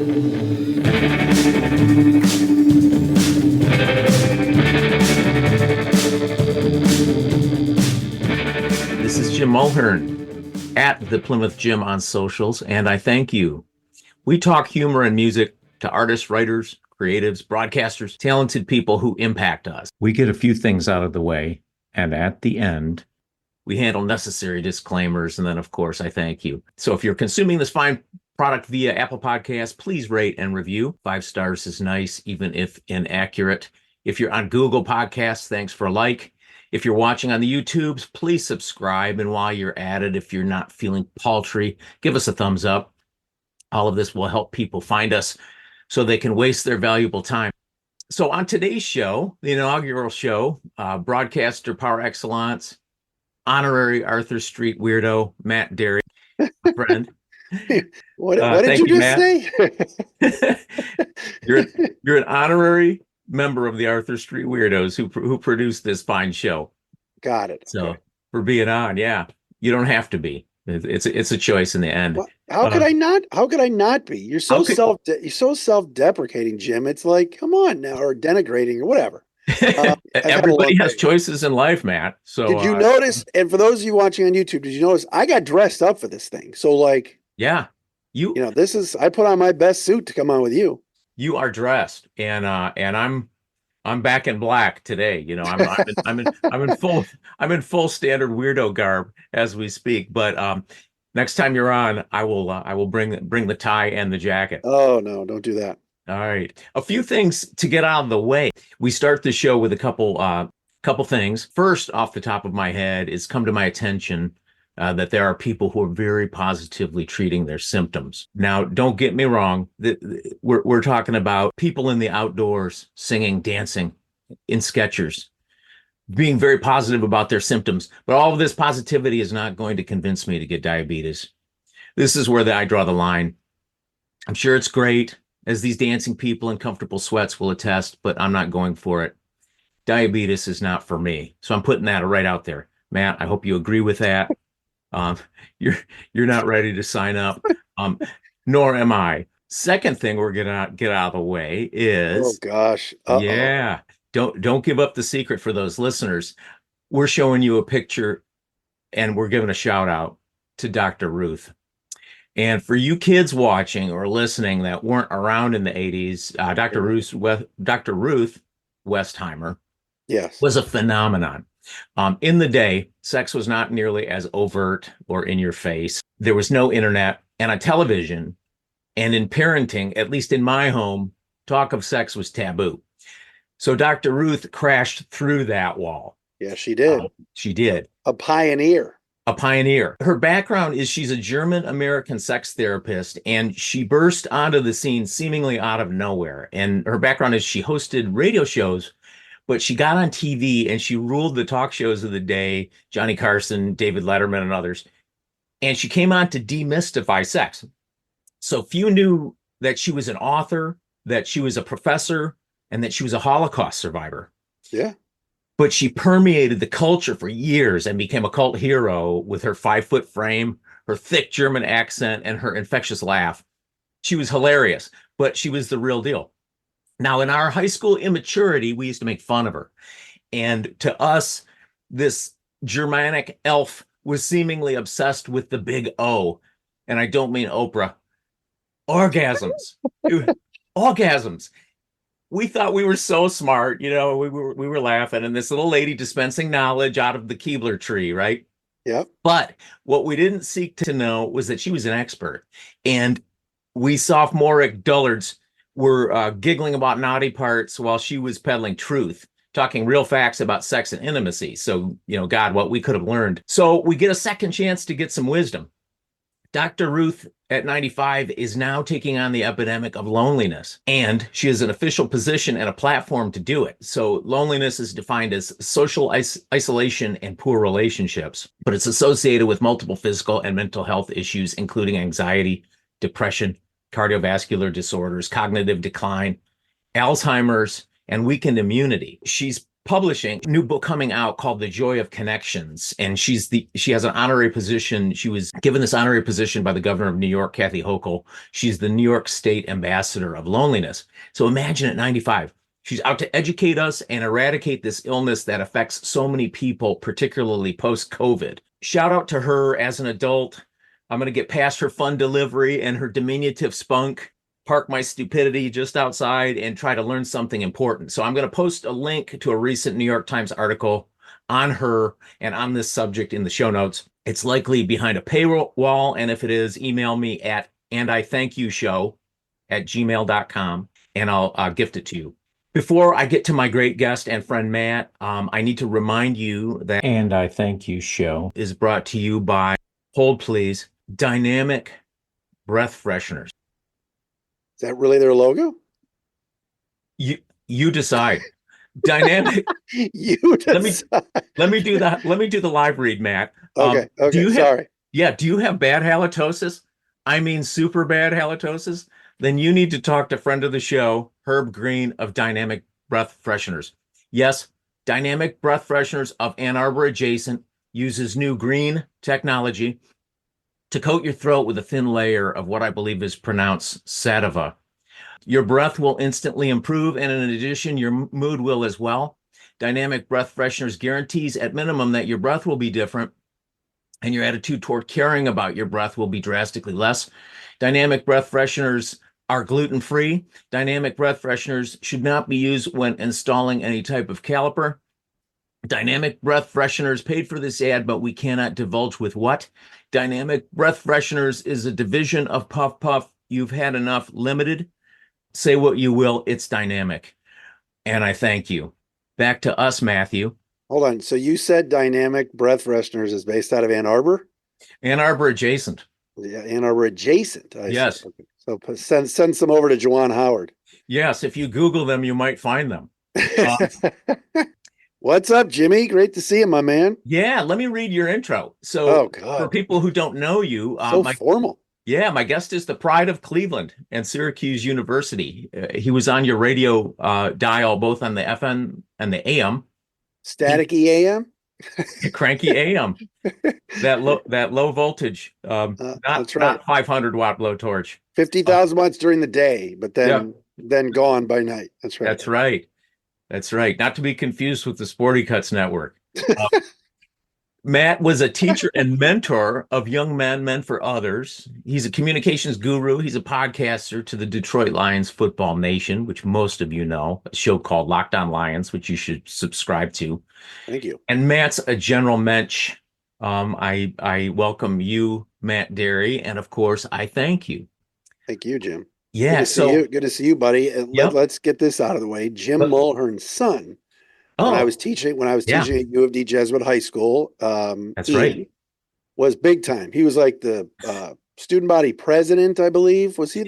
This is Jim Mulhern at the Plymouth Gym on socials, and I thank you. We talk humor and music to artists, writers, creatives, broadcasters, talented people who impact us. We get a few things out of the way, and at the end, we handle necessary disclaimers, and then, of course, I thank you. So if you're consuming this fine product via Apple Podcasts, please rate and review. 5 stars is nice, even if inaccurate. If you're on Google Podcasts, thanks for a like. If you're watching on the YouTubes, please subscribe. And while you're at it, if you're not feeling paltry, give us a thumbs up. All of this will help people find us so they can waste their valuable time. So on today's show, the inaugural show, broadcaster par excellence, honorary Arthur Street weirdo, Matt Derry, friend. What did you just say? You're an honorary member of the Arthur Street Weirdos who produced this fine show. Got it. So okay. For being on, yeah, you don't have to be. It's a choice in the end. Well, how could I not? How could I not be? You're so self-deprecating, Jim. It's like, come on now, or denigrating or whatever. Everybody has choices in life, Matt. So did you notice? And for those of you watching on YouTube, did you notice I got dressed up for this thing? So like, yeah, this is I put on my best suit to come on with you. You are dressed, and I'm back in black today. I'm in full standard weirdo garb as we speak. But next time you're on, I will bring the tie and the jacket. Oh no, don't do that. All right, a few things to get out of the way. We start the show with a couple things. First, off the top of my head, is come to my attention that there are people who are very positively treating their symptoms. Now, don't get me wrong. We're talking about people in the outdoors singing, dancing in Skechers, being very positive about their symptoms. But all of this positivity is not going to convince me to get diabetes. This is where I draw the line. I'm sure it's great, as these dancing people in comfortable sweats will attest, but I'm not going for it. Diabetes is not for me. So I'm putting that right out there. Matt, I hope you agree with that. You're not ready to sign up, nor am I. Second thing we're gonna get out of the way is, oh gosh, yeah, don't give up the secret for those listeners. We're showing you a picture, and we're giving a shout out to Dr. Ruth. And for you kids watching or listening that weren't around in the 80s, Dr. Ruth Westheimer, yes, was a phenomenon. In the day, sex was not nearly as overt or in your face. There was no internet, and on television and in parenting, at least in my home, talk of sex was taboo. So Dr. Ruth crashed through that wall. Yeah, she did. She did. A pioneer. A pioneer. Her background is she's a German-American sex therapist, and she burst onto the scene seemingly out of nowhere. And her background is she hosted radio shows, but she got on TV and she ruled the talk shows of the day, Johnny Carson, David Letterman, and others. And she came on to demystify sex. So few knew that she was an author, that she was a professor, and that she was a Holocaust survivor. Yeah. But she permeated the culture for years and became a cult hero with her 5-foot frame, her thick German accent, and her infectious laugh. She was hilarious, but she was the real deal. Now, in our high school immaturity, we used to make fun of her. And to us, this Germanic elf was seemingly obsessed with the big O. And I don't mean Oprah. Orgasms. Orgasms. We thought we were so smart. We were laughing. And this little lady dispensing knowledge out of the Keebler tree, right? Yep. But what we didn't seek to know was that she was an expert. And we sophomoric dullards were giggling about naughty parts while she was peddling truth, talking real facts about sex and intimacy. So, God, what we could have learned. So we get a second chance to get some wisdom. Dr. Ruth at 95 is now taking on the epidemic of loneliness, and she has an official position and a platform to do it. So loneliness is defined as social isolation and poor relationships, but it's associated with multiple physical and mental health issues, including anxiety, depression, cardiovascular disorders, cognitive decline, Alzheimer's, and weakened immunity. She's publishing a new book coming out called The Joy of Connections. And she has an honorary position. She was given this honorary position by the governor of New York, Kathy Hochul. She's the New York State Ambassador of Loneliness. So imagine at 95, she's out to educate us and eradicate this illness that affects so many people, particularly post-COVID. Shout out to her as an adult. I'm going to get past her fun delivery and her diminutive spunk, park my stupidity just outside, and try to learn something important. So I'm going to post a link to a recent New York Times article on her and on this subject in the show notes. It's likely behind a paywall, and if it is, email me at andithankyou@gmail.com, and I'll gift it to you. Before I get to my great guest and friend Matt, I need to remind you that And I Thank You show is brought to you by, hold please, Dynamic Breath Fresheners. Is that really their logo? You decide. Dynamic. You decide. Let me do that. Let me do the live read, Matt. Okay. Sorry. Do you have bad halitosis? I mean, super bad halitosis? Then you need to talk to friend of the show, Herb Green of Dynamic Breath Fresheners. Yes, Dynamic Breath Fresheners of Ann Arbor adjacent uses new green technology to coat your throat with a thin layer of what I believe is pronounced sativa. Your breath will instantly improve, and in addition, your mood will as well. Dynamic Breath Fresheners guarantees at minimum that your breath will be different, and your attitude toward caring about your breath will be drastically less. Dynamic Breath Fresheners are gluten-free. Dynamic Breath Fresheners should not be used when installing any type of caliper. Dynamic Breath Fresheners paid for this ad, but we cannot divulge with what. Dynamic Breath Fresheners is a division of Puff Puff. You've had enough limited. Say what you will, it's dynamic. And I thank you. Back to us, Matthew. Hold on. So you said Dynamic Breath Fresheners is based out of Ann Arbor? Ann Arbor adjacent. Yeah, Ann Arbor adjacent. Yes. Okay. So send some over to Juwan Howard. Yes, if you Google them, you might find them. What's up, Jimmy? Great to see you, my man. Yeah, let me read your intro. So for people who don't know you, so formal. Yeah, my guest is the pride of Cleveland and Syracuse University. He was on your radio dial, both on the FM and the AM. Static AM? Cranky AM. That low voltage, not 500 watt blowtorch. 50,000 watts during the day, but then gone by night. That's right. That's right. That's right. Not to be confused with the Sporty Cuts Network. Matt was a teacher and mentor of young men meant for others. He's a communications guru. He's a podcaster to the Detroit Lions Football Nation, which most of you know, a show called Locked On Lions, which you should subscribe to. Thank you. And Matt's a general mensch. I welcome you, Matt Derry, and of course, I thank you. Thank you, Jim. Yeah, good to see you, buddy. Let's get this out of the way. Jim Mulhern's son. When I was teaching at U of D Jesuit High School, that's right, was big time. He was like the student body president, I believe. Was he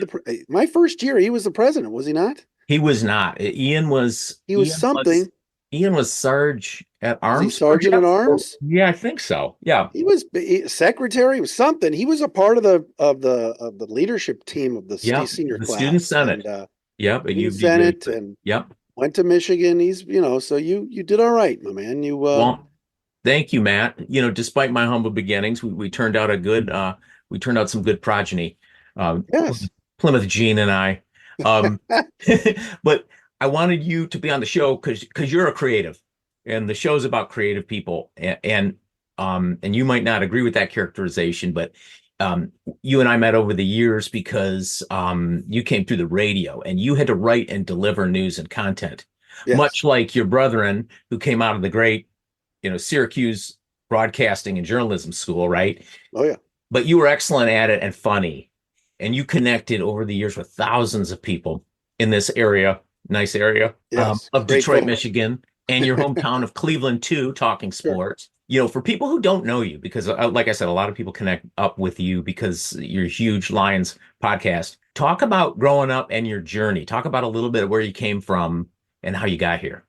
my first year? He was the president, was he not? He was not. Ian was. He was something. Ian was Sarge at Arms. Sergeant at Arms? Yeah, I think so. Yeah, he was secretary. Was something. He was a part of the leadership team of the senior class, student senate. And, student senate, and went to Michigan. He's, so you did all right, my man. Well, thank you, Matt. Despite my humble beginnings, we turned out we turned out some good progeny. Yes. Plymouth Gene and I. But I wanted you to be on the show because you're a creative, and the show's about creative people, and you might not agree with that characterization, but you and I met over the years because you came through the radio and you had to write and deliver news and content, much like your brethren who came out of the great, Syracuse Broadcasting and Journalism School, right? Oh, yeah. But you were excellent at it and funny, and you connected over the years with thousands of people in this area, nice area of Detroit, Michigan, and your hometown of Cleveland too, talking sports. Sure. For people who don't know you, because like I said, a lot of people connect up with you because you're a huge Lions podcast. Talk about growing up and your journey. Talk about a little bit of where you came from and how you got here.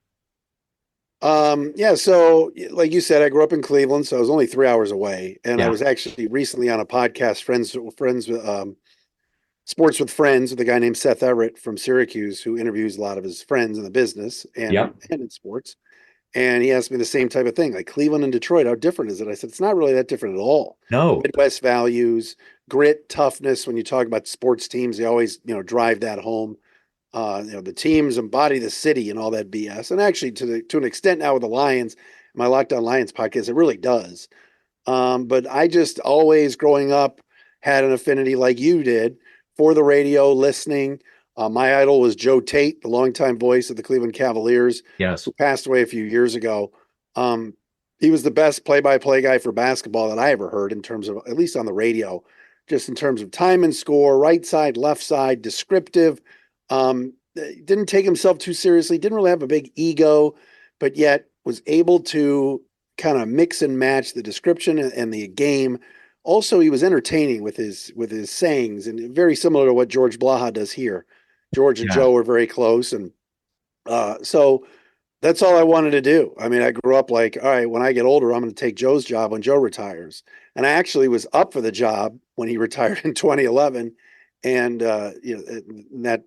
So like you said, I grew up in Cleveland, so I was only 3 hours away. And I was actually recently on a podcast, Friends with Sports with Friends, with a guy named Seth Everett from Syracuse, who interviews a lot of his friends in the business and in sports. And he asked me the same type of thing, like Cleveland and Detroit, how different is it? I said, it's not really that different at all. No. Midwest values, grit, toughness. When you talk about sports teams, they always, drive that home. The teams embody the city and all that BS. And actually, to an extent now with the Lions, my Locked On Lions podcast, it really does. But I just always, growing up, had an affinity like you did for the radio, listening. My idol was Joe Tate, the longtime voice of the Cleveland Cavaliers, Yes. who passed away a few years ago. He was the best play-by-play guy for basketball that I ever heard, in terms of, at least on the radio, just in terms of time and score, right side, left side, descriptive. Didn't take himself too seriously, didn't really have a big ego, but yet was able to kind of mix and match the description and the game. Also, he was entertaining with his sayings, and very similar to what George Blaha does here. George and Joe are very close, and so that's all I wanted to do. I mean, I grew up like, all right, when I get older, I'm going to take Joe's job when Joe retires. And I actually was up for the job when he retired in 2011. And that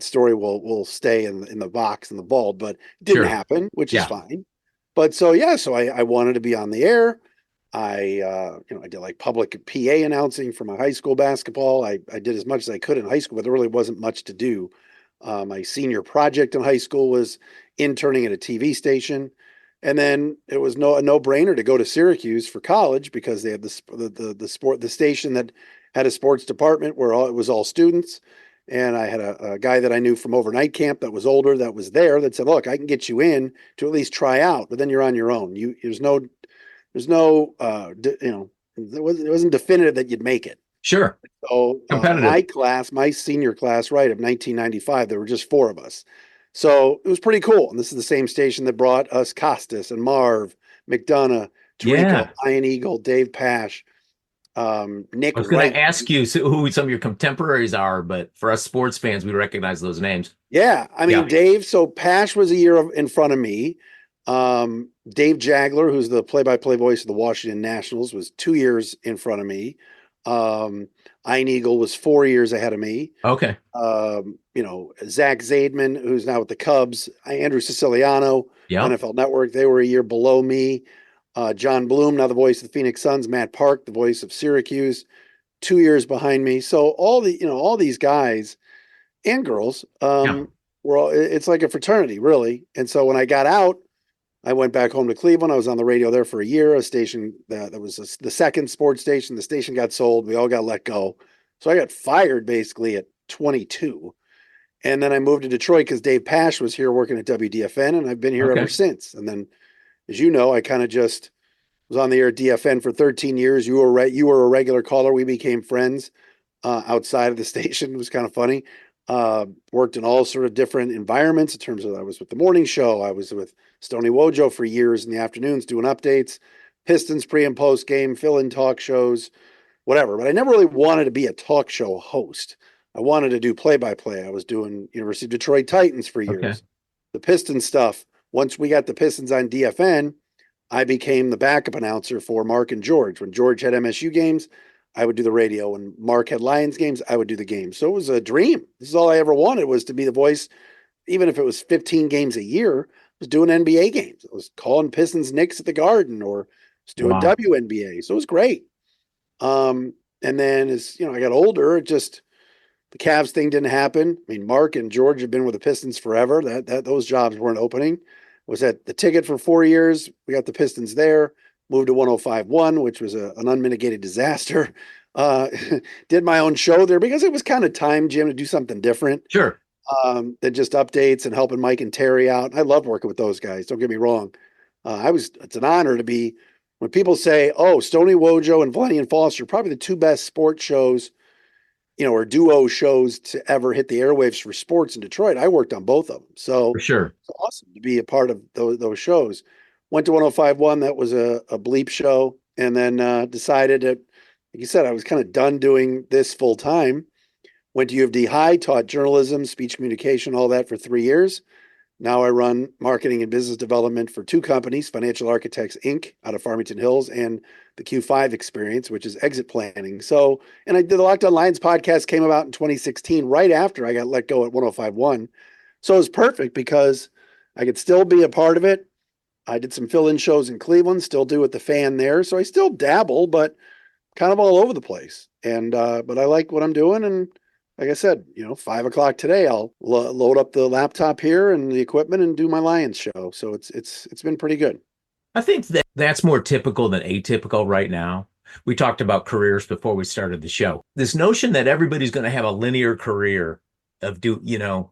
story will stay in the box in the vault, but it didn't happen, which is fine. But so I wanted to be on the air. I did like public PA announcing for my high school basketball. I did as much as I could in high school, but there really wasn't much to do. My senior project in high school was interning at a TV station. And then it was a no-brainer to go to Syracuse for college, because they had the station that had a sports department where it was all students. And I had a guy that I knew from overnight camp that was older, that was there, that said, look, I can get you in to at least try out, but then you're on your own. It wasn't definitive that you'd make it. Sure. So my senior class, right, of 1995, there were just 4 of us. So it was pretty cool. And this is the same station that brought us Costas and Marv, McDonough, Tirico, Ian Eagle, Dave Pash, Nick. I was going to ask you who some of your contemporaries are, but for us sports fans, we recognize those names. Yeah. I mean, Dave, so Pash was a year in front of me. Dave Jagler, who's the play-by-play voice of the Washington Nationals, was 2 years in front of me. Ian Eagle was 4 years ahead of me. Okay. Zach Zaidman, who's now with the Cubs, Andrew Siciliano, NFL Network, they were a year below me. John Bloom, now the voice of the Phoenix Suns, Matt Park, the voice of Syracuse, 2 years behind me. So all these guys and girls, it's like a fraternity, really. And so when I got out, I went back home to Cleveland. I was on the radio there for a year, a station that was the second sports station. The station got sold. We all got let go. So I got fired basically at 22. And then I moved to Detroit because Dave Pash was here working at WDFN, and I've been here ever since. And then, as you know, I kind of just was on the air at DFN for 13 years. You were a regular caller. We became friends outside of the station. It was kind of funny. Worked in all sort of different environments in terms of, I was with the morning show. I was with Stoney Wojo for years in the afternoons doing updates, Pistons pre and post game, fill-in talk shows, whatever. But I never really wanted to be a talk show host. I wanted to do play-by-play. I was doing University of Detroit Titans for years. The Pistons stuff. Once we got the Pistons on DFN, I became the backup announcer for Mark and George. When George had MSU games, I would do the radio. When Mark had Lions games, I would do the games. So it was a dream. This is all I ever wanted, was to be the voice. Even if it was 15 games a year, I was doing NBA games. I was calling Pistons Knicks at the Garden, or was doing WNBA. So it was great. And then as I got older, the Cavs thing didn't happen. I mean, Mark and George have been with the Pistons forever. Those jobs weren't opening. Was at the Ticket for 4 years. We got the Pistons there. Moved to 105.1, which was an unmitigated disaster. Did my own show there because it was kind of time, Jim, to do something different. Sure. Than just updates and helping Mike and Terry out. I loved working with those guys. Don't get me wrong. It's an honor to be, when people say, oh, Stoney Wojo and Vladdy and Foster, probably the 2 best sports shows, or duo shows to ever hit the airwaves for sports in Detroit. I worked on both of them. So for sure, it's awesome to be a part of those shows. Went to 105.1. That was a bleep show. And then decided that, like you said, I was kind of done doing this full time. Went to U of D High, taught journalism, speech communication, all that for 3 years. Now I run marketing and business development for 2 companies, Financial Architects, Inc., out of Farmington Hills, and the Q5 Experience, which is exit planning. So, and I did the Locked On Lions podcast, came about in 2016, right after I got let go at 105.1. So it was perfect because I could still be a part of it. I did some fill-in shows in Cleveland, still do with the Fan there. So I still dabble, but kind of all over the place. And but I like what I'm doing. And like I said, 5 o'clock today, I'll load up the laptop here and the equipment and do my Lions show. So it's been pretty good. I think that that's more typical than atypical right now. We talked about careers before we started the show. This notion that everybody's going to have a linear career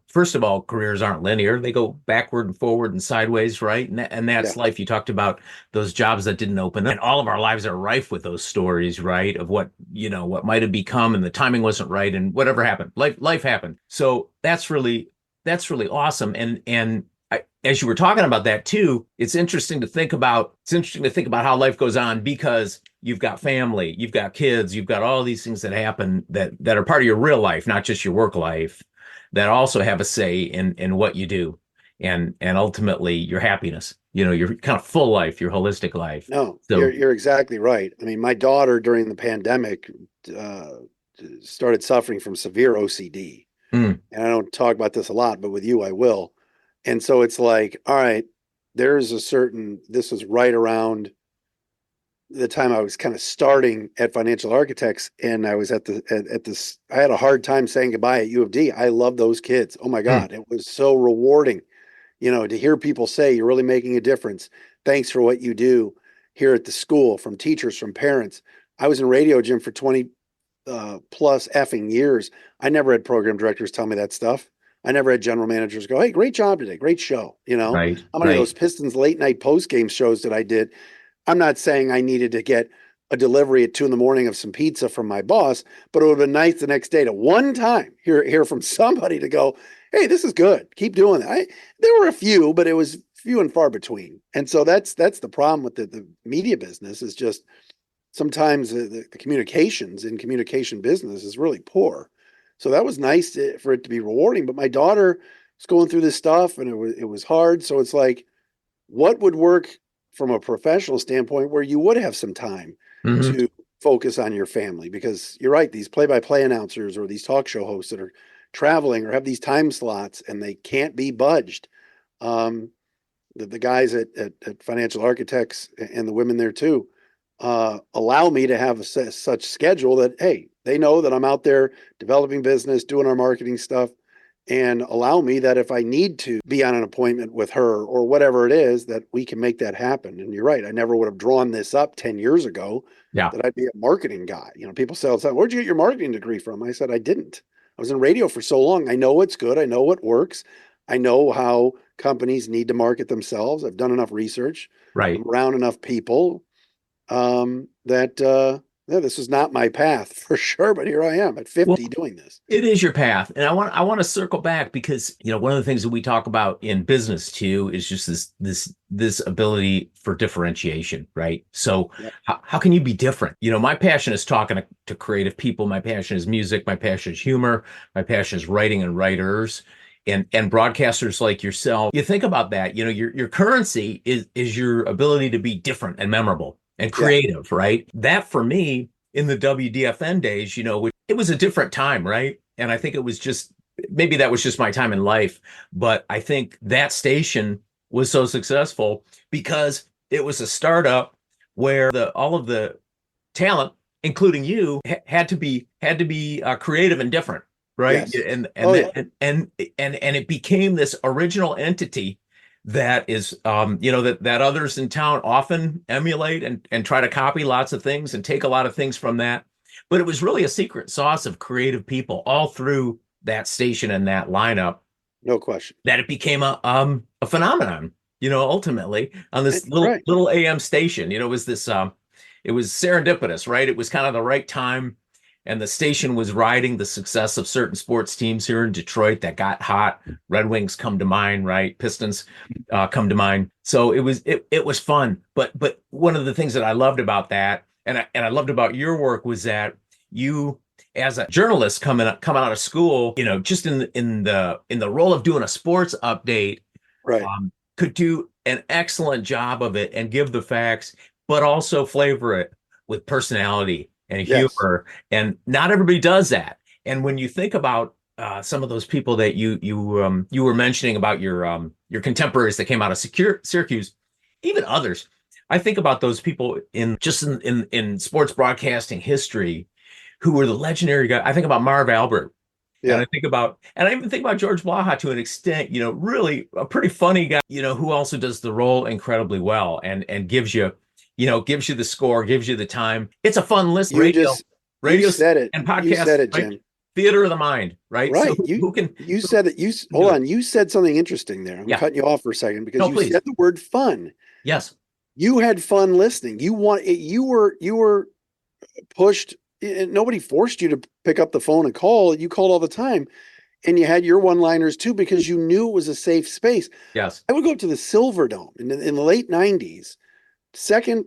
first of all, careers aren't linear. They go backward and forward and sideways, right? And that's life. You talked about those jobs that didn't open up. And all of our lives are rife with those stories, right? Of what might have become and the timing wasn't right and whatever happened. Life happened. So that's really awesome. And as you were talking about that too, it's interesting to think about how life goes on, because you've got family, you've got kids, you've got all these things that happen that are part of your real life, not just your work life, that also have a say in what you do and ultimately your happiness, your kind of full life, your holistic life. No, so, you're exactly right. I mean, my daughter during the pandemic started suffering from severe OCD. And I don't talk about this a lot, but with you, I will. And so it's like, all right, this was right around the time I was kind of starting at Financial Architects, and I was at this, I had a hard time saying goodbye at U of D. I love those kids. Oh my God. It was so rewarding, to hear people say you're really making a difference. Thanks for what you do here at the school, from teachers, from parents. I was in radio, Jim, for 20 plus effing years. I never had program directors tell me that stuff. I never had general managers go, "Hey, great job today. Great show." Right, how many of those Pistons late night post game shows that I did? I'm not saying I needed to get a delivery at 2 a.m. of some pizza from my boss, but it would have been nice the next day to one time hear from somebody to go, "Hey, this is good. Keep doing that." There were a few, but it was few and far between. And so that's the problem with the media business, is just sometimes the communications in communication business is really poor. So that was nice for it to be rewarding. But my daughter was going through this stuff, and it was hard. So it's like, what would work from a professional standpoint where you would have some time to focus on your family? Because you're right, these play-by-play announcers or these talk show hosts that are traveling or have these time slots and they can't be budged. The guys at Financial Architects and the women there too allow me to have such schedule that, hey, they know that I'm out there developing business, doing our marketing stuff, and allow me that if I need to be on an appointment with her or whatever it is, that we can make that happen. And you're right. I never would have drawn this up 10 years ago that I'd be a marketing guy. People say all the time, "Where'd you get your marketing degree from?" I said, I didn't. I was in radio for so long. I know what's good. I know what works. I know how companies need to market themselves. I've done enough research. Right. I'm around enough people this is not my path for sure, but here I am at 50 doing this. It is your path. And I want to circle back because, one of the things that we talk about in business too is just this ability for differentiation, right? So how can you be different? My passion is talking to creative people. My passion is music. My passion is humor. My passion is writing and writers and broadcasters like yourself. You think about that, your currency is your ability to be different and memorable and creative, right? That for me in the WDFN days, it was a different time, right? And I think it was maybe that was just my time in life. But I think that station was so successful because it was a startup where all of the talent, including you, had to be creative and different, right? Yes. And it became this original entity that is, that others in town often emulate and try to copy lots of things and take a lot of things from that. But it was really a secret sauce of creative people all through that station and that lineup. No question. That it became a phenomenon, ultimately on this little AM station. It was it was serendipitous, right? It was kind of the right time. And the station was riding the success of certain sports teams here in Detroit that got hot. Red Wings come to mind, right? Pistons come to mind. So it was fun. But one of the things that I loved about that, and I loved about your work, was that you, as a journalist coming out of school, just in the role of doing a sports update, right, could do an excellent job of it and give the facts, but also flavor it with personality and humor. And not everybody does that. And when you think about some of those people that you were mentioning about your contemporaries that came out of Syracuse, even others. I think about those people in sports broadcasting history who were the legendary guys. I think about Marv Albert. Yeah. And I even think about George Blaha to an extent, really a pretty funny guy, who also does the role incredibly well and gives you, gives you the score, gives you the time. It's a fun list. Radio you said it. and podcast. You said it, right? Jim. Theater of the mind, right? Right. So who can? You said that. Hold on. You said something interesting there. I'm cutting you off for a second because you said the word fun. Yes. You had fun listening. You were pushed. Nobody forced you to pick up the phone and call. You called all the time, and you had your one-liners too because you knew it was a safe space. Yes. I would go up to the Silverdome in the late '90s,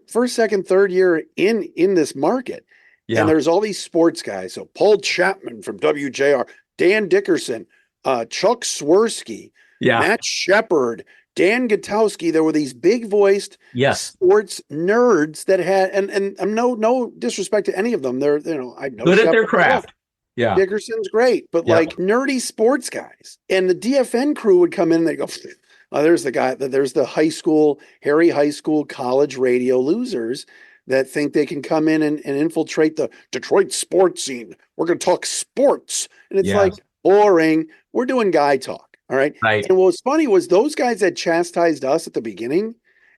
first, second, third year in this market. Yeah. And there's all these sports guys. So Paul Chapman from WJR, Dan Dickerson, Chuck Swirsky, Matt Shepard, Dan Gutowski. There were these big voiced sports nerds that had, and I'm no disrespect to any of them. They're, I know good at their craft. Yeah. Dickerson's great, but like nerdy sports guys. And the DFN crew would come in and they go, oh, there's the guy, there's the Harry High School college radio losers that think they can come in and infiltrate the Detroit sports scene. We're going to talk sports. And it's like boring. We're doing guy talk. All right. And what was funny was those guys that chastised us at the beginning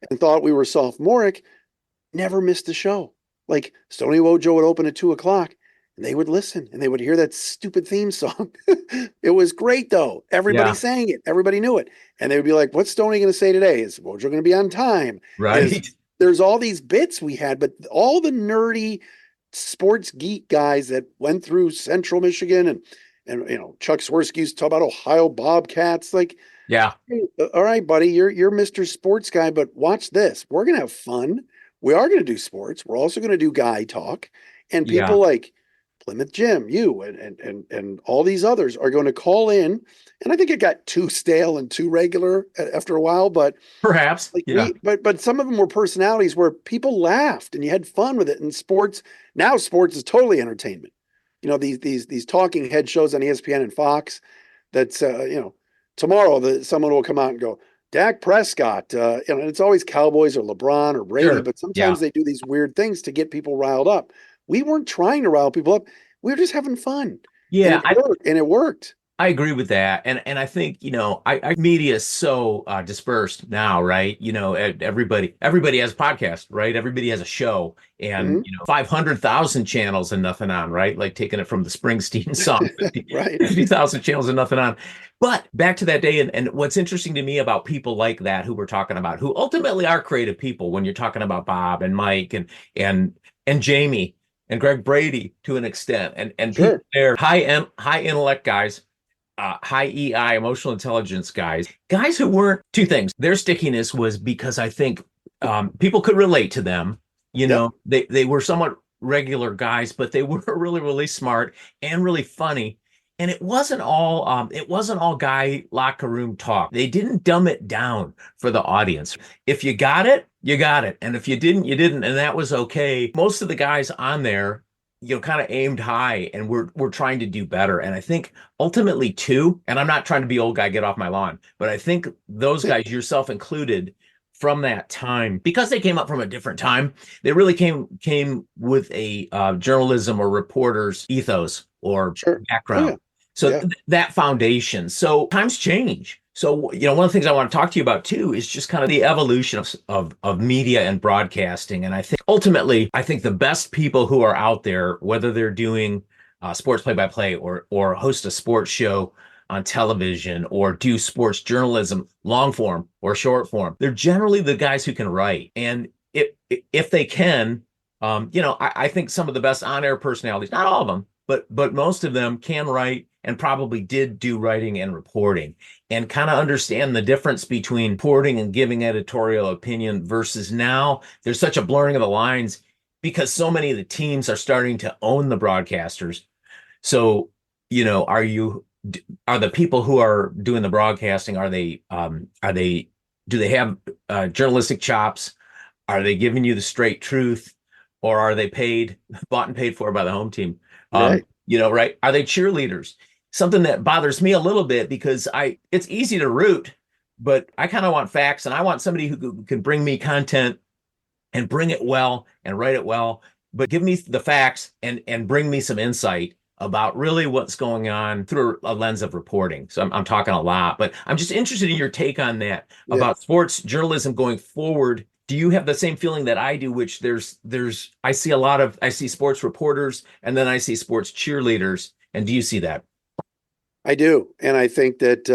and thought we were sophomoric never missed a show. Like Stony Wojo would open at 2:00 and they would listen and they would hear that stupid theme song. It was great though. Everybody sang it. Everybody knew it. And they would be like, what's Stony going to say today? Is Wojo going to be on time? Right. There's all these bits we had, but all the nerdy sports geek guys that went through Central Michigan and Chuck Swirsky used to talk about Ohio Bobcats. Like, hey, all right, buddy, you're Mr. Sports Guy, but watch this. We're gonna have fun. We are gonna do sports. We're also gonna do guy talk, and people like Plymouth Jim, you and all these others are going to call in. And I think it got too stale and too regular after a while, but perhaps, but some of them were personalities where people laughed and you had fun with it. And sports is totally entertainment. These talking head shows on ESPN and Fox. That's tomorrow someone will come out and go, Dak Prescott, and it's always Cowboys or LeBron or Brady, but sometimes they do these weird things to get people riled up. We weren't trying to rile people up. We were just having fun. Yeah. And it worked. I agree with that. And I think, media is so dispersed now, right? Everybody has a podcast, right? Everybody has a show and, 500,000 channels and nothing on, right? Like taking it from the Springsteen song, 50,000 channels and nothing on. But back to that day. And what's interesting to me about people like that, who we're talking about, who ultimately are creative people, when you're talking about Bob and Mike and Jamie and Greg Brady to an extent, and people, they're high intellect guys, high EI, emotional intelligence guys who weren't two things. Their stickiness was because I think people could relate to them. They were somewhat regular guys, but they were really, really smart and really funny. And it wasn't all guy locker room talk. They didn't dumb it down for the audience. If you got it, you got it. And if you didn't, you didn't. And that was okay. Most of the guys on there, kind of aimed high and we're trying to do better. And I think ultimately too, and I'm not trying to be old guy, get off my lawn, but I think those guys, yourself included, from that time, because they came up from a different time, they really came with a journalism or reporter's ethos or background. So that foundation. So times change. So, one of the things I want to talk to you about too is just kind of the evolution of media and broadcasting. And I think ultimately, the best people who are out there, whether they're doing sports play-by-play or host a sports show on television or do sports journalism, long form or short form, they're generally the guys who can write. And if they can, I think some of the best on-air personalities, not all of them, but most of them can write and probably did do writing and reporting and kind of understand the difference between reporting and giving editorial opinion versus now there's such a blurring of the lines because so many of the teams are starting to own the broadcasters. So, are the people who are doing the broadcasting, do they have journalistic chops? Are they giving you the straight truth, or are they bought and paid for by the home team? Right. Are they cheerleaders? Something that bothers me a little bit because it's easy to root but I kind of want facts, and I want somebody who can bring me content and bring it well and write it well, but give me the facts and bring me some insight about really what's going on through a lens of reporting. So I'm talking a lot, but I'm just interested in your take on that about sports journalism going forward. Do you have the same feeling that I do, which I see sports reporters and then I see sports cheerleaders. And do you see that? I do. And I think that,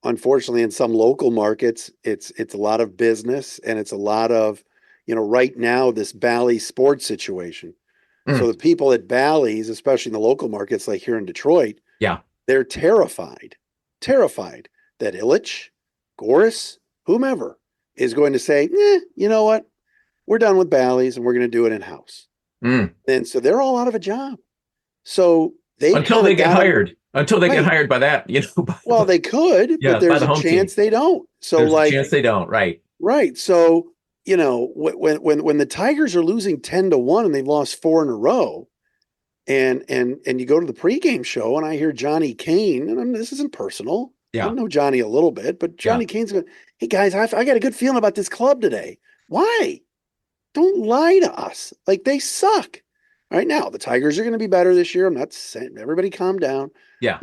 unfortunately, in some local markets, it's a lot of business, and it's a lot of, right now, this Bally sports situation. So the people at Bally's, especially in the local markets, like here in Detroit, they're terrified that Ilitch, Goris, whomever is going to say, you know what? We're done with Bally's and we're going to do it in-house. And so they're all out of a job. So until they get hired by that, Well, they could, but there's a chance they don't. So there's a chance they don't, right? Right. So, when the Tigers are losing 10-1 and they've lost 4 in a row, and you go to the pregame show and I hear Johnny Kane, and this isn't personal. I know Johnny a little bit, but Johnny Kane's going, hey guys, I got a good feeling about this club today. Why? Don't lie to us. Like, they suck. Right now, the Tigers are going to be better this year. I'm not saying, everybody calm down. Yeah.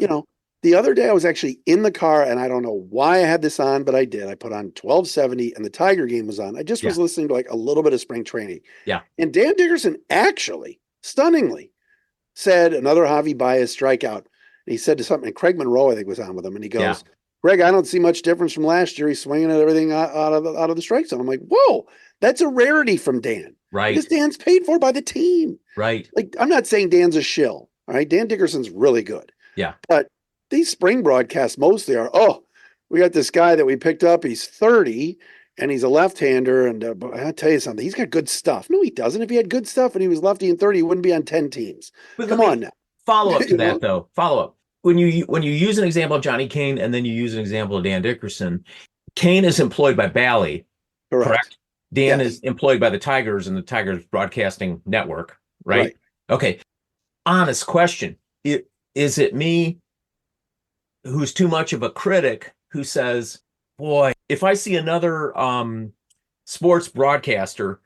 The other day I was actually in the car, and I don't know why I had this on, but I did. I put on 1270 and the Tiger game was on. I just was listening to like a little bit of spring training. Yeah. And Dan Dickerson actually, stunningly, said another Javi Baez strikeout. And he said to something, and Craig Monroe, I think, was on with him. And he goes, Greg, I don't see much difference from last year. He's swinging at everything out of the strike zone. I'm like, whoa, that's a rarity from Dan. Right. Because Dan's paid for by the team. Right. Like, I'm not saying Dan's a shill. All right. Dan Dickerson's really good. Yeah. But these spring broadcasts mostly are, we got this guy that we picked up. He's 30 and he's a left-hander. And I'll tell you something, he's got good stuff. No, he doesn't. If he had good stuff and he was lefty and 30, he wouldn't be on 10 teams. But come on now. Follow up to that, though. Follow up. When you use an example of Johnny Kane and then you use an example of Dan Dickerson, Kane is employed by Bally, correct? Dan is employed by the Tigers and the Tigers Broadcasting Network, right? Okay. Honest question. Is it me who's too much of a critic who says, boy, if I see another sports broadcaster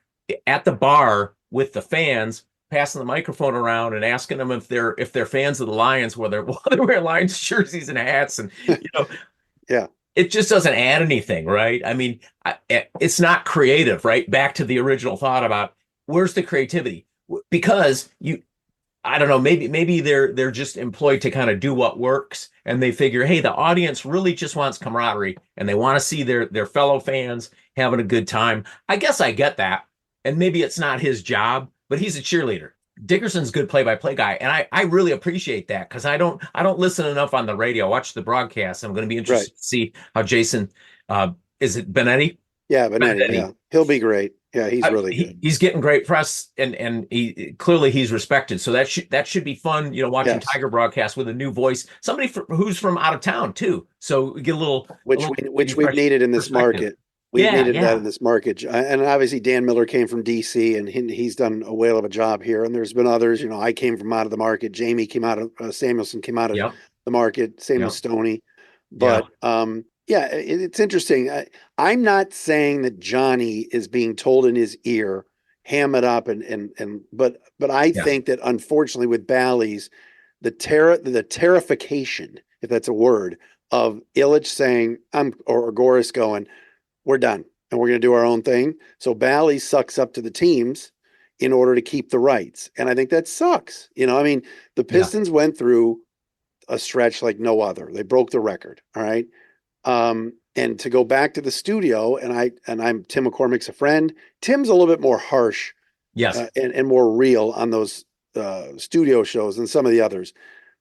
at the bar with the fans passing the microphone around and asking them if they're fans of the Lions, whether they're wearing Lions jerseys and hats, and it just doesn't add anything, right? I mean, it's not creative, right? Back to the original thought about where's the creativity? Because I don't know, maybe they're just employed to kind of do what works, and they figure, hey, the audience really just wants camaraderie and they want to see their fellow fans having a good time. I guess I get that. And maybe it's not his job, but he's a cheerleader. Dickerson's a good play-by-play guy, and I really appreciate that, because I don't listen enough on the radio. I watch the broadcast. I'm going to be interested to see how Jason is it Benetti? Yeah, Benetti. Yeah. He'll be great. Yeah, he's really good. He's getting great press, and he clearly he's respected. So that should be fun, watching Tiger broadcast with a new voice, somebody who's from out of town too. So we get a little which we've needed in this market. We needed that in this market. And obviously Dan Miller came from DC, and he's done a whale of a job here. And there's been others, I came from out of the market. Jamie came out of Samuelson came out of the market. Same with Stoney. But it's interesting. I'm not saying that Johnny is being told in his ear, ham it up, but I think that unfortunately with Bally's, the terrification, if that's a word, of Ilitch saying or Goris going, we're done and we're going to do our own thing. So Bally sucks up to the teams in order to keep the rights. And I think that sucks. The Pistons went through a stretch like no other. They broke the record. All right. And to go back to the studio, and I'm Tim McCormick's a friend. Tim's a little bit more harsh, and more real on those studio shows than some of the others.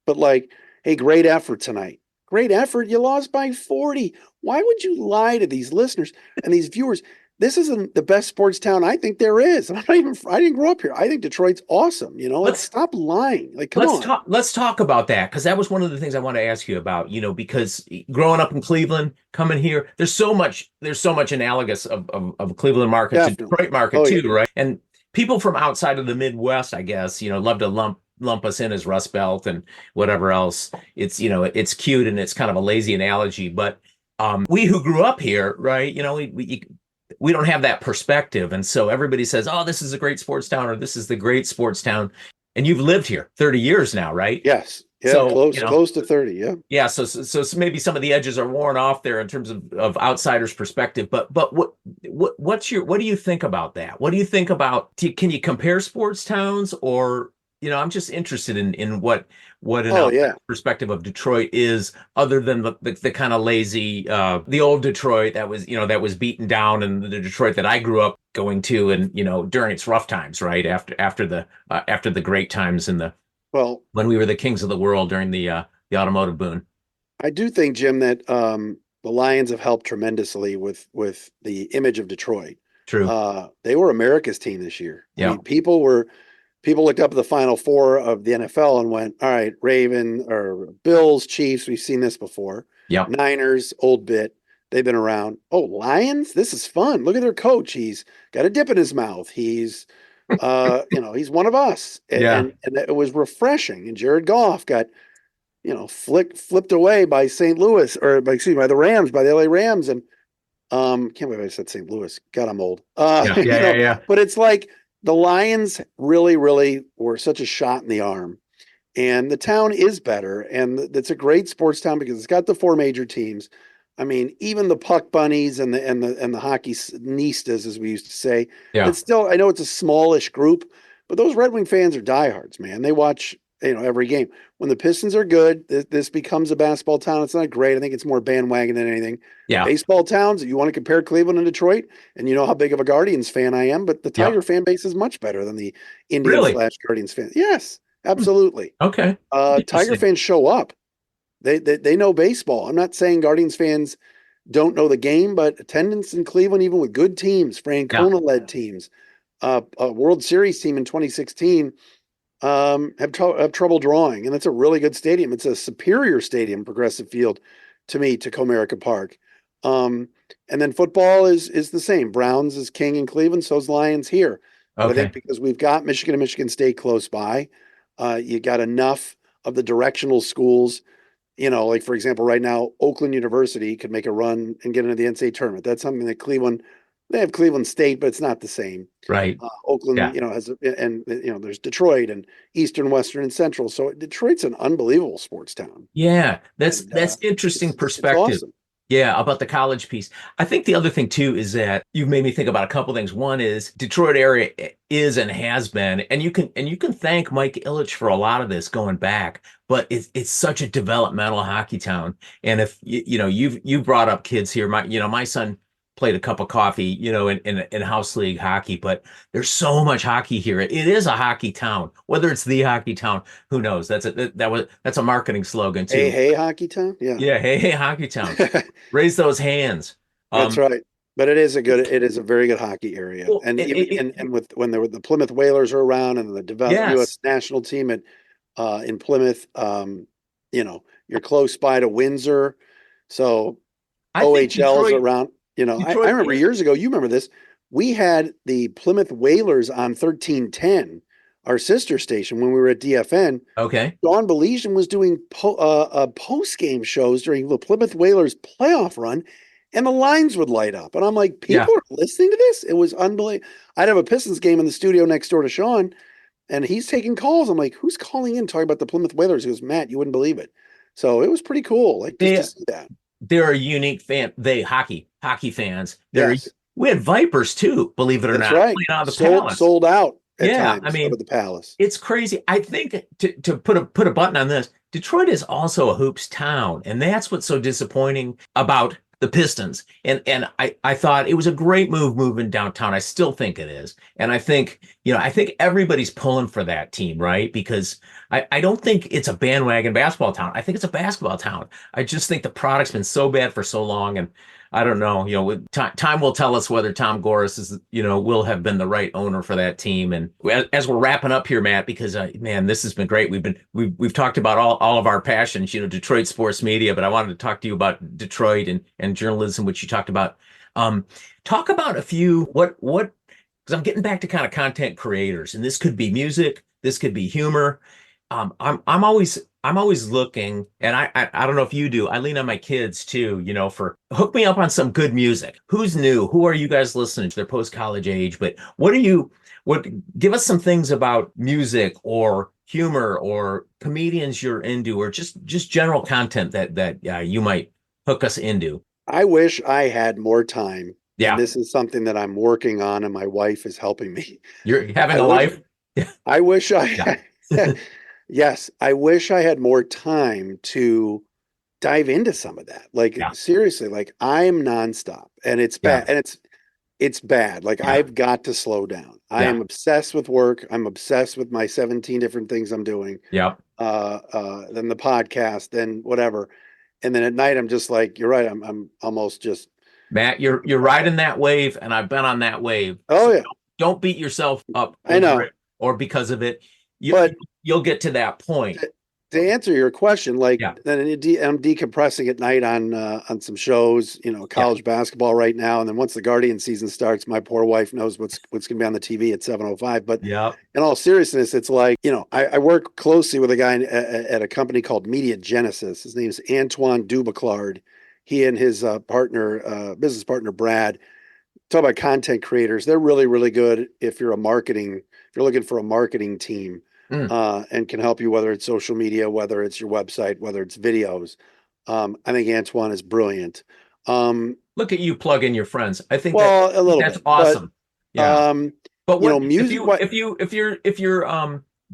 But like, hey, great effort tonight. Great effort. You lost by 40. Why would you lie to these listeners and these viewers? This isn't the best sports town I think there is. And I didn't grow up here. I think Detroit's awesome. Let's stop lying. Like, come on. Let's talk about that, because that was one of the things I want to ask you about, because growing up in Cleveland, coming here, there's so much analogous of Cleveland market to Detroit market too, right? And people from outside of the Midwest, I guess, love to lump us in as Rust Belt and whatever else. It's, it's cute and it's kind of a lazy analogy, but We who grew up here, right? We don't have that perspective. And so everybody says, oh, this is a great sports town, or this is the great sports town. And you've lived here 30 years now, right? Yes. Yeah. So, Close to 30. Yeah. Yeah. So maybe some of the edges are worn off there in terms of outsiders' perspective. But what do you think about that? What do you think about, can you compare sports towns, or, I'm just interested in what an outside perspective of Detroit is, other than the kind of lazy, the old Detroit that was beaten down, and the Detroit that I grew up going to, and during its rough times, right after the great times when we were the kings of the world during the automotive boom. I do think, Jim, that the Lions have helped tremendously with the image of Detroit. True. They were America's team this year. Yeah. I mean, people looked up at the Final Four of the NFL and went, all right, Raven or Bills, Chiefs, we've seen this before. Yeah. Niners, old bit. They've been around. Oh, Lions, this is fun. Look at their coach. He's got a dip in his mouth. He's he's one of us. And it was refreshing. And Jared Goff got, flipped away by St. Louis, or by the Rams, by the LA Rams. And can't believe I said St. Louis. God, I'm old. Yeah. But it's like, the Lions really, really were such a shot in the arm, and the town is better. And it's a great sports town because it's got the four major teams. I mean, even the Puck Bunnies and the hockey nistas, as we used to say. Yeah. It's still, I know it's a smallish group, but those Red Wing fans are diehards, man. They watch, every game. When the Pistons are good, this becomes a basketball town. It's not great. I think it's more bandwagon than anything. Yeah. Baseball towns, you want to compare Cleveland and Detroit, and you know how big of a Guardians fan I am, but the Tiger fan base is much better than the Indians/Guardians fan. Yes, absolutely. Okay. Tiger fans show up. They know baseball. I'm not saying Guardians fans don't know the game, but attendance in Cleveland, even with good teams, Francona-led teams, a World Series team in 2016, have trouble drawing. And that's a really good stadium. It's a superior stadium, Progressive Field, to me, to Comerica Park. And then football is the same. Browns is king in Cleveland, so's Lions here. But I think because we've got Michigan and Michigan State close by, you got enough of the directional schools. Like, for example, right now, Oakland University could make a run and get into the NCAA tournament. That's something that they have Cleveland State, but it's not the same. Right. Oakland, has, and there's Detroit and Eastern, Western, and Central. So Detroit's an unbelievable sports town. Yeah, that's interesting perspective. Awesome. Yeah, about the college piece. I think the other thing too is that you've made me think about a couple things. One is Detroit area is and has been, and you can thank Mike Ilitch for a lot of this going back. But it's such a developmental hockey town, and if you've brought up kids here, my son played a cup of coffee, in house league hockey, but there's so much hockey here. It is a hockey town. Whether it's the hockey town, who knows? That's a marketing slogan too. Hey, hockey town. Yeah. Yeah. Hey, hockey town. Raise those hands. That's right. But it is a very good hockey area. Well, and when the Plymouth Whalers are around, and the developed U.S. national team in Plymouth, you're close by to Windsor. So OHL's around. I remember years ago, you remember this, we had the Plymouth Whalers on 1310, our sister station, when we were at DFN. Okay. Dawn Belizean was doing post-game shows during the Plymouth Whalers playoff run, and the lines would light up. And I'm like, people are listening to this? It was unbelievable. I'd have a Pistons game in the studio next door to Sean, and he's taking calls. I'm like, who's calling in talking about the Plymouth Whalers? He goes, Matt, you wouldn't believe it. So it was pretty cool, just to see that. They're a unique fan. Hockey fans. We had Vipers too, believe it or not. Right. On the Palace. Sold out. At times, at the Palace. It's crazy. I think to put a button on this, Detroit is also a hoops town, and that's what's so disappointing about the Pistons. And I thought it was a great move moving downtown. I still think it is. And I think everybody's pulling for that team, right? Because I don't think it's a bandwagon basketball town. I think it's a basketball town. I just think the product's been so bad for so long, and I don't know, time will tell us whether Tom Gores is, will have been the right owner for that team. And as we're wrapping up here, Matt, because man, this has been great. We've talked about all of our passions, Detroit sports media, but I wanted to talk to you about Detroit and journalism, which you talked about. Talk about a few, because I'm getting back to kind of content creators, and this could be music, this could be humor. I'm always I'm always looking, and I don't know if you do. I lean on my kids too, for hook me up on some good music. Who's new? Who are you guys listening to? They're post-college age, but what give us some things about music or humor or comedians you're into, or just general content that you might hook us into. I wish I had more time. And Yeah, this is something that I'm working on, and my wife is helping me. you're having I a wish life. I wish I Yeah, had, yes, I wish I had more time to dive into some of that. Like yeah, seriously, like I'm nonstop and it's yeah, bad and it's bad. Like yeah, I've got to slow down. I yeah, am obsessed with work. I'm obsessed with my 17 different things I'm doing. yeah. Then the podcast, then whatever. And then at night I'm just like, you're right, I'm almost just Matt, you're riding that wave, and I've been on that wave. oh So yeah, don't beat yourself up I over know. it or because of it. You But you'll get to that point. to, to answer your question, like Yeah, then I'm decompressing at night on some shows, yeah, college basketball right now, and then once the Guardian season starts, my poor wife knows what's going to be on the TV at 7:05. But yeah. in all seriousness, it's like I work closely with a guy at a company called Media Genesis. His name is Antoine Dubaclard. He and his business partner Brad talk about content creators. They're really, really good if you're looking for a marketing team, Mm. and can help you, whether it's social media, whether it's your website, whether it's videos. I think Antoine is brilliant. Um, Look at you plug in your friends. well, a little That's bit, but awesome. Yeah. um, But what if music. you What? if you're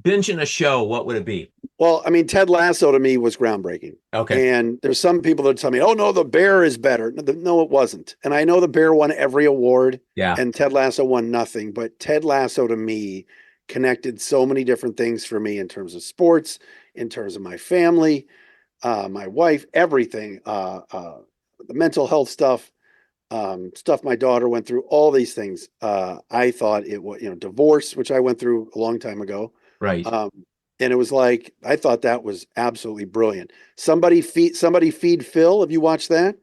binging a show, what would it be? Well, I mean, Ted Lasso to me was groundbreaking. Okay. And there's some people that tell me, "Oh no, The Bear is better." No, it wasn't. And I know The Bear won every award, Yeah. and Ted Lasso won nothing. But Ted Lasso to me connected so many different things for me in terms of sports, in terms of my family, my wife, everything, the mental health stuff, stuff my daughter went through, all these things. I thought it was, divorce, which I went through a long time ago. Right. Um, and it was like, I thought that was absolutely brilliant. Somebody feed Phil. Have you watched that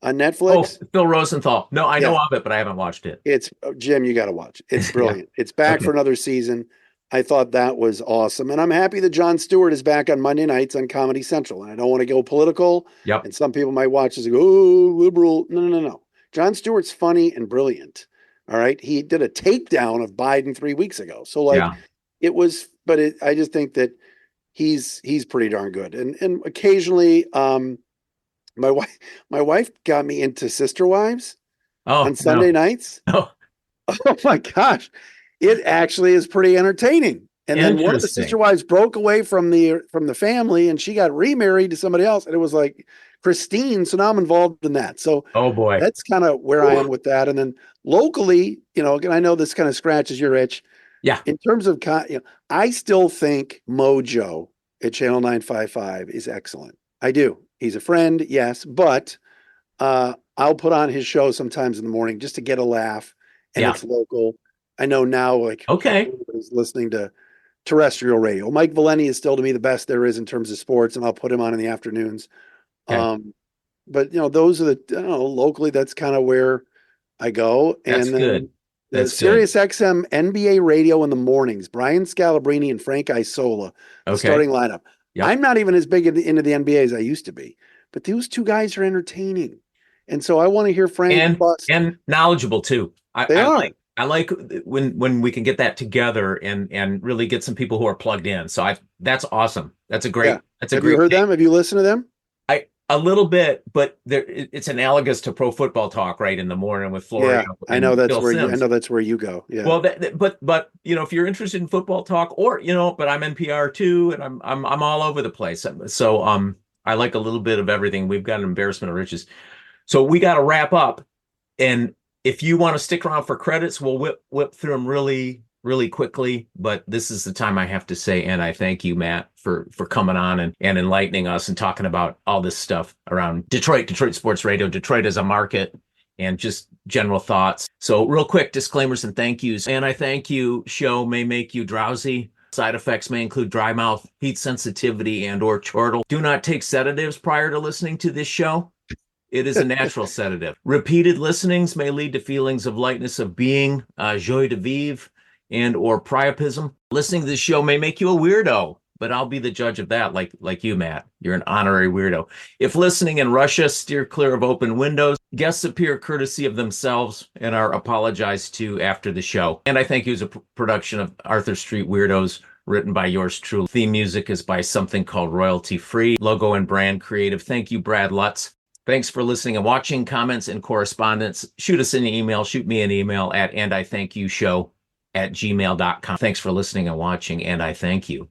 on Oh, Netflix? Phil Rosenthal. No, I know Yeah, of it, but I haven't watched it. it's Jim, you got to watch. It's Yeah. brilliant. It's back Okay. for another season. I thought that was awesome. And I'm happy that Jon Stewart is back on Monday nights on Comedy Central. And I don't want to go political. Yep. And some people might watch this and go, oh, liberal. No, no, no, no. Jon Stewart's funny and brilliant. All right. He did a takedown of Biden 3 weeks ago. So like Yeah. I just think that he's pretty darn good. And occasionally, my wife my wife got me into Sister Wives Oh, on Sunday no. nights. Oh, Oh my gosh. It actually is pretty entertaining. And then one of the sister interesting. wives broke away from the family and she got remarried to somebody else. And it was like Christine. So now I'm involved in that. So Oh boy. that's kind of where I am Ooh. with that. And then locally, again, I know this kind of scratches your itch. Yeah. In terms of, I still think Mojo at Channel 955 is excellent. I do. He's a friend, yes, but I'll put on his show sometimes in the morning just to get a laugh, and Yeah. it's local. I know now, like Okay. everybody's listening to terrestrial radio. Mike Valeni is still to me the best there is in terms of sports, and I'll put him on in the afternoons. Okay. But those are the I don't know, locally. That's kind of where I go, That's and good. then the That's good. Sirius XM NBA radio in the mornings. Brian Scalabrine and Frank Isola, the Okay. starting lineup. Yep. I'm not even as big into the NBA as I used to be, but those two guys are entertaining, and so I want to hear Frank And bust. knowledgeable too. They are. I like when we can get that together and really get some people who are plugged in. So that's awesome. Yeah. That's a Have you great heard thing. them? Have you listened to them? A little bit, but it's analogous to Pro Football Talk right in the morning with Yeah, Florio and Phil I Sims. know that's where you go. Yeah. Well, but if you're interested in football talk, or but I'm NPR too, and I'm all over the place. So I like a little bit of everything. We've got an embarrassment of riches. So we got to wrap up, and if you want to stick around for credits, we'll whip through them really really quickly. But this is the time I have to say, and I thank you, Matt, for coming on and enlightening us and talking about all this stuff around Detroit sports radio, Detroit as a market, and just general thoughts. So real quick disclaimers and thank yous. And I thank you show may make you drowsy. Side effects may include dry mouth, heat sensitivity, and or chortle. Do not take sedatives prior to listening to this show. It is a natural sedative. Repeated listenings may lead to feelings of lightness of being, joie de vivre, and or priapism. Listening to this show may make you a weirdo. but I'll be the judge of that, like you, Matt. You're an honorary weirdo. If listening in Russia, steer clear of open windows. Guests appear courtesy of themselves and are apologized to after the show. And I Thank You is a production of Arthur Street Weirdos, written by yours truly. Theme music is by Something Called Royalty Free. Logo and brand creative. Thank you, Brad Lutz. Thanks for listening and watching. Comments and correspondence, shoot us an email. Shoot me an email at andithankyou@gmail.com. Thanks for listening and watching, and I thank you.